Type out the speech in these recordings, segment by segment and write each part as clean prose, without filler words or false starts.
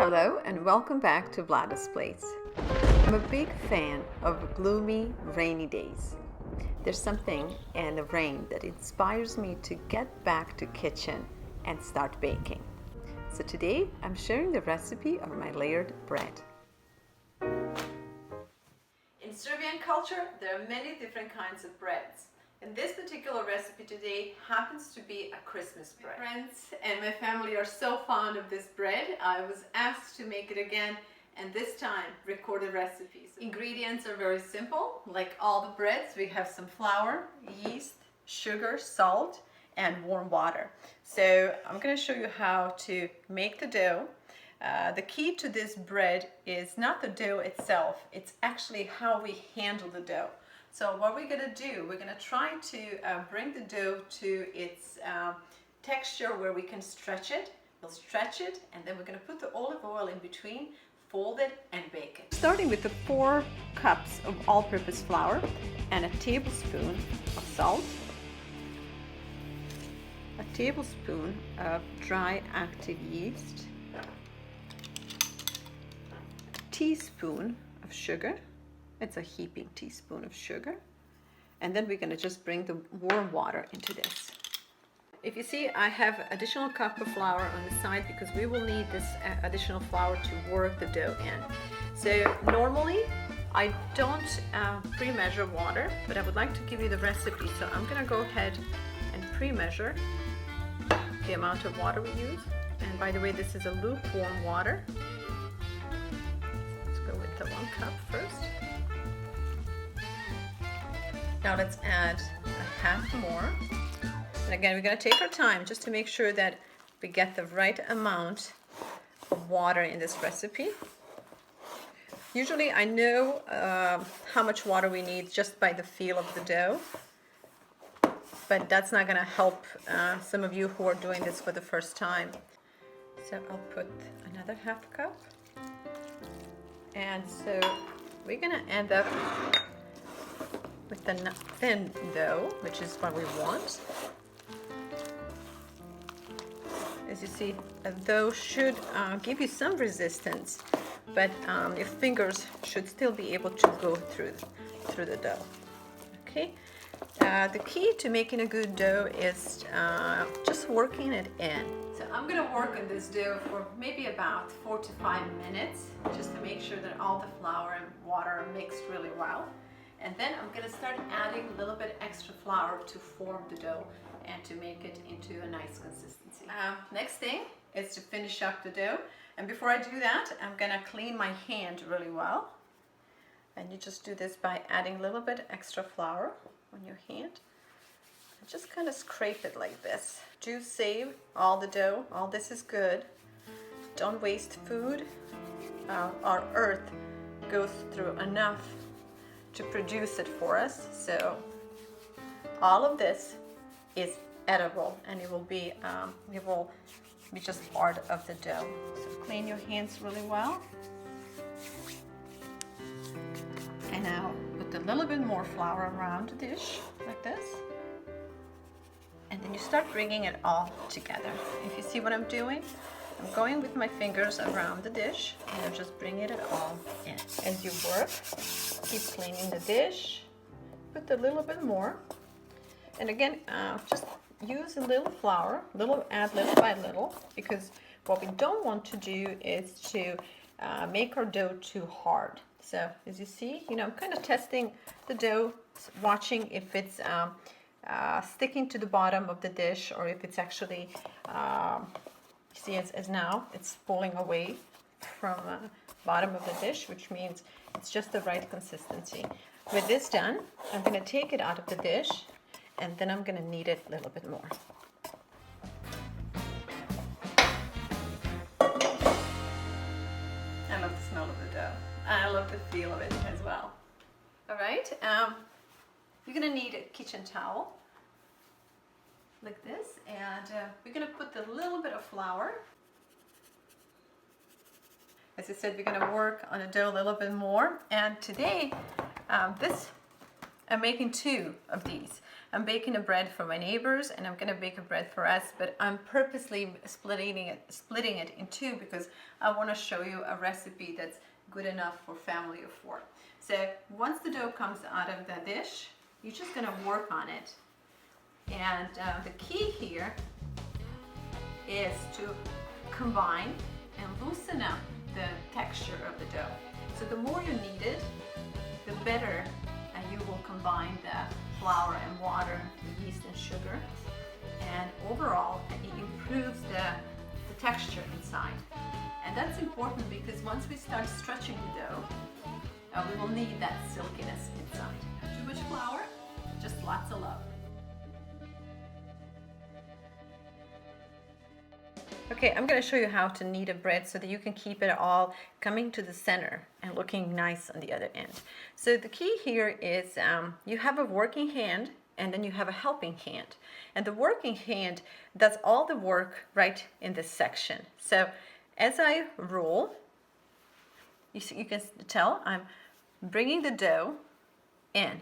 Hello and welcome back to Vlada's Place. I'm a big fan of gloomy, rainy days. There's something in the rain that inspires me to get back to kitchen and start baking. So today I'm sharing the recipe of my layered bread. In Serbian culture, there are many different kinds of breads. And this particular recipe today happens to be a Christmas bread. My friends and my family are so fond of this bread. I was asked to make it again, and this time record the recipes. Ingredients are very simple. Like all the breads, we have some flour, yeast, sugar, salt, and warm water. So I'm going to show you how to make the dough. The key to this bread is not the dough itself, it's actually how we handle the dough. So what we're going to do, we're going to try to bring the dough to its texture where we can stretch it. We'll stretch it, and then we're going to put the olive oil in between, fold it, and bake it. Starting with the 4 cups of all-purpose flour and a tablespoon of salt, a tablespoon of dry active yeast, a teaspoon of sugar. It's a heaping teaspoon of sugar. And then we're going to just bring the warm water into this. If you see, I have additional cup of flour on the side because we will need this additional flour to work the dough in. So normally I don't pre-measure water, but I would like to give you the recipe. So I'm going to go ahead and pre-measure the amount of water we use. And by the way, this is a lukewarm water. Let's go with the 1 cup first. Now let's add a half more. And again, we're going to take our time just to make sure that we get the right amount of water in this recipe. Usually I know how much water we need just by the feel of the dough, but that's not going to help some of you who are doing this for the first time. So I'll put another half cup. And so we're going to end up with the thin dough, which is what we want. As you see, a dough should give you some resistance, but your fingers should still be able to go through the dough. Okay. The key to making a good dough is just working it in. So I'm going to work on this dough for maybe about 4 to 5 minutes, just to make sure that all the flour and water are mixed really well. And then I'm going to start adding a little bit extra flour to form the dough and to make it into a nice consistency. Next thing is to finish up the dough. And before I do that, I'm going to clean my hand really well. And you just do this by adding a little bit extra flour on your hand. And just kind of scrape it like this. Do save all the dough. All this is good. Don't waste food. Our earth goes through enough to produce it for us, so all of this is edible, and it will be just part of the dough. So clean your hands really well, and now put a little bit more flour around the dish like this, and then you start bringing it all together. If you see what I'm doing, I'm going with my fingers around the dish, and I'm just bringing it all in. As you work, keep cleaning the dish, put a little bit more, and again, just use a little flour, add little by little, because what we don't want to do is to make our dough too hard. So as you see, I'm kind of testing the dough, watching if it's sticking to the bottom of the dish, or if it's actually see, as now it's pulling away from the bottom of the dish, which means it's just the right consistency. With this done, I'm going to take it out of the dish, and then I'm going to knead it a little bit more. I love the smell of the dough. I love the feel of it as well. All right, you're going to need a kitchen towel like this, and we're going to put a little bit of flour. As I said, we're going to work on the dough a little bit more, and today I'm making 2 of these. I'm baking a bread for my neighbors and I'm gonna bake a bread for us, but I'm purposely splitting it in two because I wanna show you a recipe that's good enough for family of four. So once the dough comes out of the dish, you're just gonna work on it. And the key here is to combine and loosen up the texture of the dough. So the more you knead it, the better you will combine the flour and water, the yeast and sugar, and overall it improves the texture inside. And that's important because once we start stretching the dough, we will need that silkiness inside. Too much flour, just lots of love. Okay, I'm going to show you how to knead a bread so that you can keep it all coming to the center and looking nice on the other end. So the key here is you have a working hand and then you have a helping hand. And the working hand does all the work right in this section. So as I roll, you can tell I'm bringing the dough in.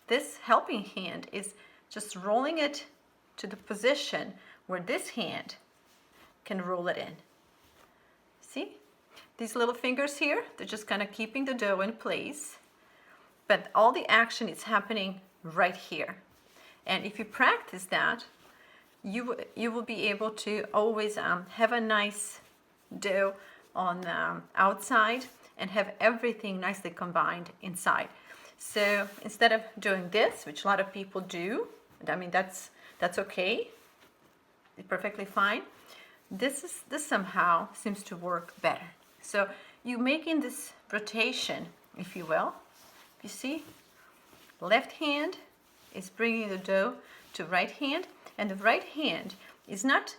This helping hand is just rolling it to the position where this hand can roll it in. See? These little fingers here, they're just kind of keeping the dough in place, but all the action is happening right here. And if you practice that, you will be able to always have a nice dough on the outside and have everything nicely combined inside. So instead of doing this, which a lot of people do, I mean that's okay, it's perfectly fine. This somehow seems to work better. So you making this rotation, if you will. You see, left hand is bringing the dough to right hand, and the right hand is not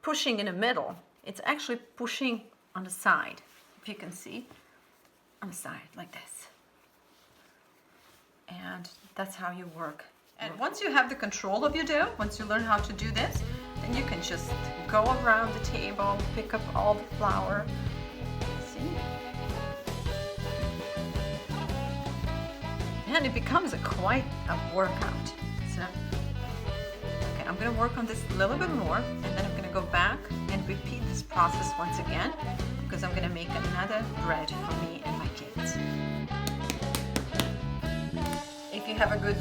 pushing in the middle. It's actually pushing on the side, if you can see, on the side like this. And that's how you work. And once you have the control of your dough, once you learn how to do this, then you can just go around the table, pick up all the flour. See? And it becomes quite a workout. So, okay, I'm going to work on this a little bit more, and then I'm going to go back and repeat this process once again, because I'm going to make another bread for me and my kids. If you have a good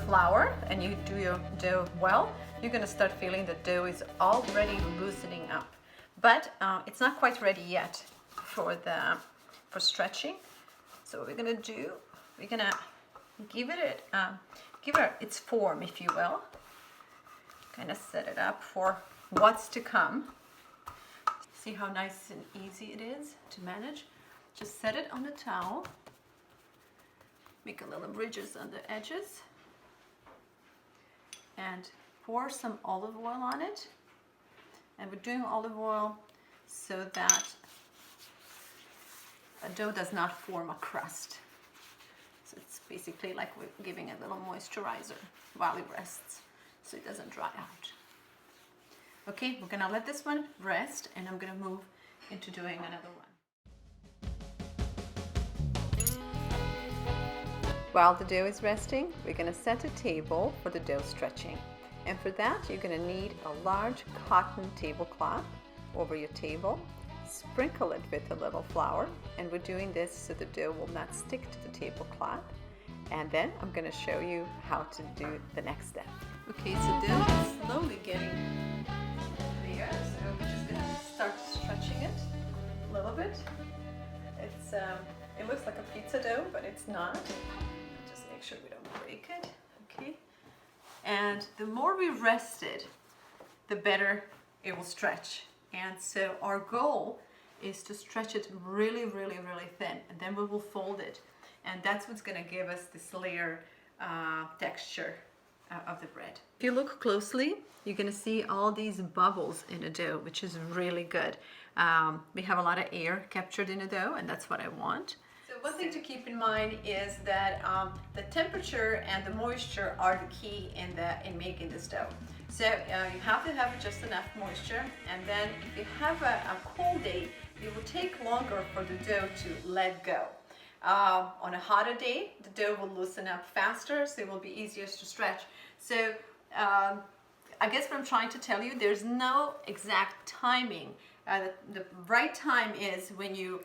flour and you do your dough well, you're going to start feeling the dough is already loosening up, but it's not quite ready yet for stretching. So what we're going to do, we're going to give it its form, if you will. Kind of set it up for what's to come. See how nice and easy it is to manage. Just set it on the towel. Make a little ridges on the edges and pour some olive oil on it. And we're doing olive oil so that a dough does not form a crust. So it's basically like we're giving a little moisturizer while it rests so it doesn't dry out. Okay, we're gonna let this one rest and I'm gonna move into doing another one. While the dough is resting, we're going to set a table for the dough stretching. And for that, you're going to need a large cotton tablecloth over your table. Sprinkle it with a little flour. And we're doing this so the dough will not stick to the tablecloth. And then I'm going to show you how to do the next step. Okay, so dough is slowly getting there. So we're just going to start stretching it a little bit. It looks like a pizza dough, but it's not. Make sure we don't break it, okay? And the more we rest it, the better it will stretch. And so our goal is to stretch it really, really, really thin, and then we will fold it. And that's what's gonna give us this layer texture of the bread. If you look closely, you're gonna see all these bubbles in the dough, which is really good. We have a lot of air captured in the dough, and that's what I want. One thing to keep in mind is that the temperature and the moisture are the key in making this dough. So you have to have just enough moisture, and then if you have a cool day, it will take longer for the dough to let go. On a hotter day, the dough will loosen up faster, so it will be easier to stretch. So I guess what I'm trying to tell you, there's no exact timing. The right time is when you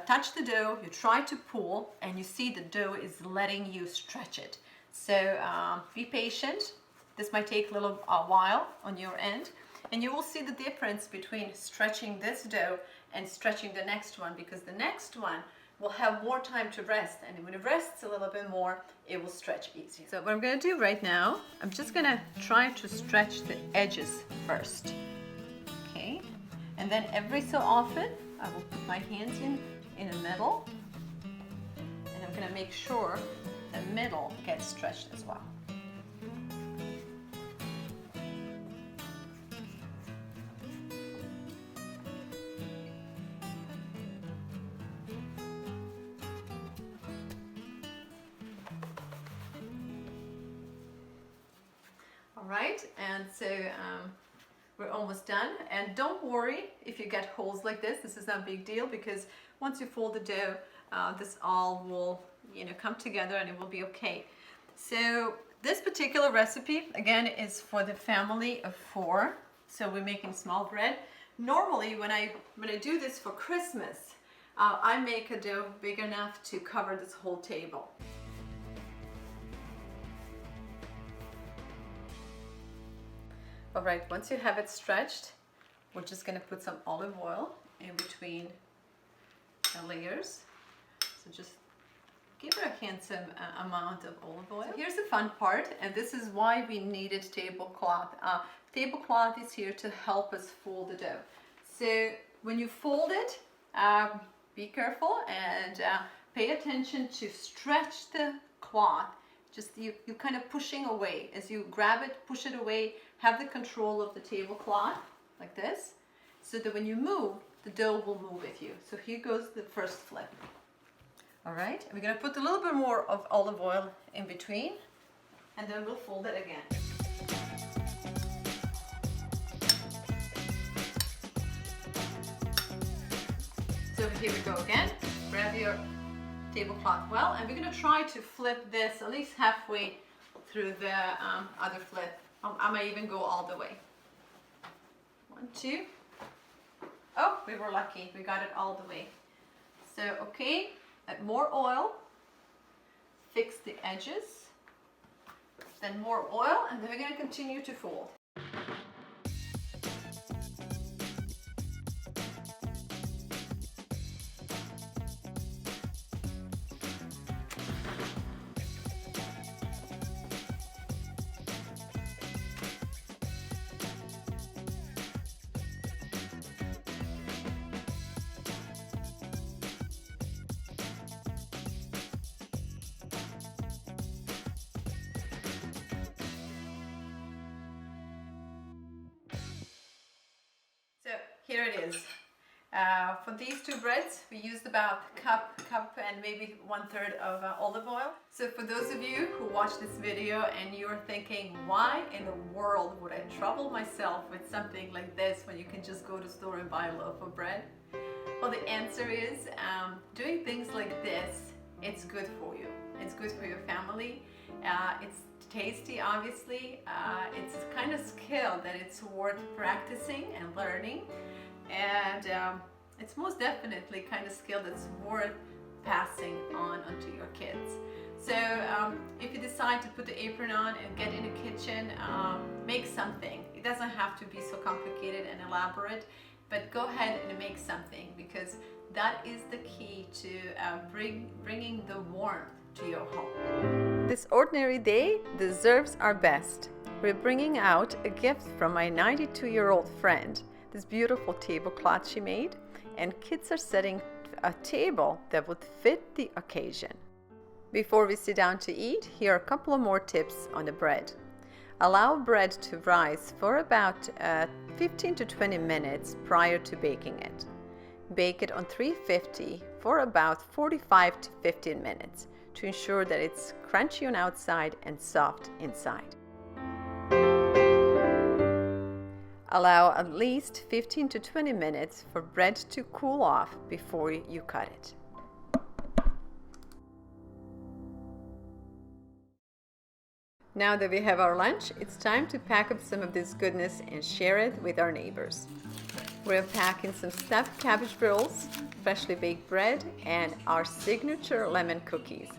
touch the dough, you try to pull, and you see the dough is letting you stretch it. So be patient. This might take a little while on your end, and you will see the difference between stretching this dough and stretching the next one, because the next one will have more time to rest, and when it rests a little bit more, it will stretch easier. So what I'm going to do right now, I'm just going to try to stretch the edges first. Okay, and then every so often I will put my hands in the middle, and I'm going to make sure the middle gets stretched as well. All right, and so we're almost done. And don't worry if you get holes like this. This is not a big deal, because once you fold the dough, this all will, come together, and it will be okay. So this particular recipe, again, is for the family of 4. So we're making small bread. Normally, when I do this for Christmas, I make a dough big enough to cover this whole table. All right, once you have it stretched, we're just going to put some olive oil in between the layers. So just give it a handsome amount of olive oil. So here's the fun part, and this is why we needed tablecloth. Tablecloth is here to help us fold the dough. So when you fold it, be careful and pay attention to stretch the cloth. Just you kind of pushing away. As you grab it, push it away, have the control of the tablecloth like this, so that when you move, the dough will move with you. So here goes the first flip. All right, and we're gonna put a little bit more of olive oil in between, and then we'll fold it again. So here we go again. Grab your tablecloth well, and we're going to try to flip this at least halfway through the other flip. I might even go all the way. 1, 2. Oh, we were lucky. We got it all the way. So, okay, add more oil. Fix the edges. Then more oil, and then we're going to continue to fold. So here it is. For these 2 breads, we used about a cup and maybe 1/3 of olive oil. So for those of you who watch this video and you're thinking, why in the world would I trouble myself with something like this when you can just go to the store and buy a loaf of bread? Well, the answer is doing things like this, it's good for you. It's good for your family. It's tasty, obviously. It's a kind of skill that it's worth practicing and learning, and it's most definitely kind of skill that's worth passing on onto your kids. So if you decide to put the apron on and get in the kitchen, make something. It doesn't have to be so complicated and elaborate, but go ahead and make something, because that is the key to bringing the warmth to your home. This ordinary day deserves our best. We're bringing out a gift from my 92-year-old friend, this beautiful tablecloth she made, and kids are setting a table that would fit the occasion. Before we sit down to eat, here are a couple of more tips on the bread. Allow bread to rise for about 15 to 20 minutes prior to baking it. Bake it on 350 for about 45 to 15 minutes to ensure that it's crunchy on outside and soft inside. Allow at least 15 to 20 minutes for bread to cool off before you cut it. Now that we have our lunch, it's time to pack up some of this goodness and share it with our neighbors. We're packing some stuffed cabbage rolls, freshly baked bread, and our signature lemon cookies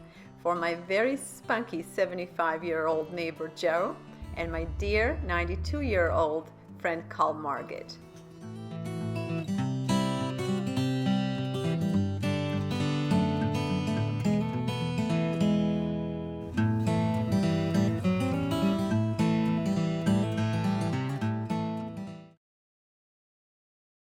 for my very spunky 75-year-old neighbor Joe and my dear 92-year-old friend Carl Margit.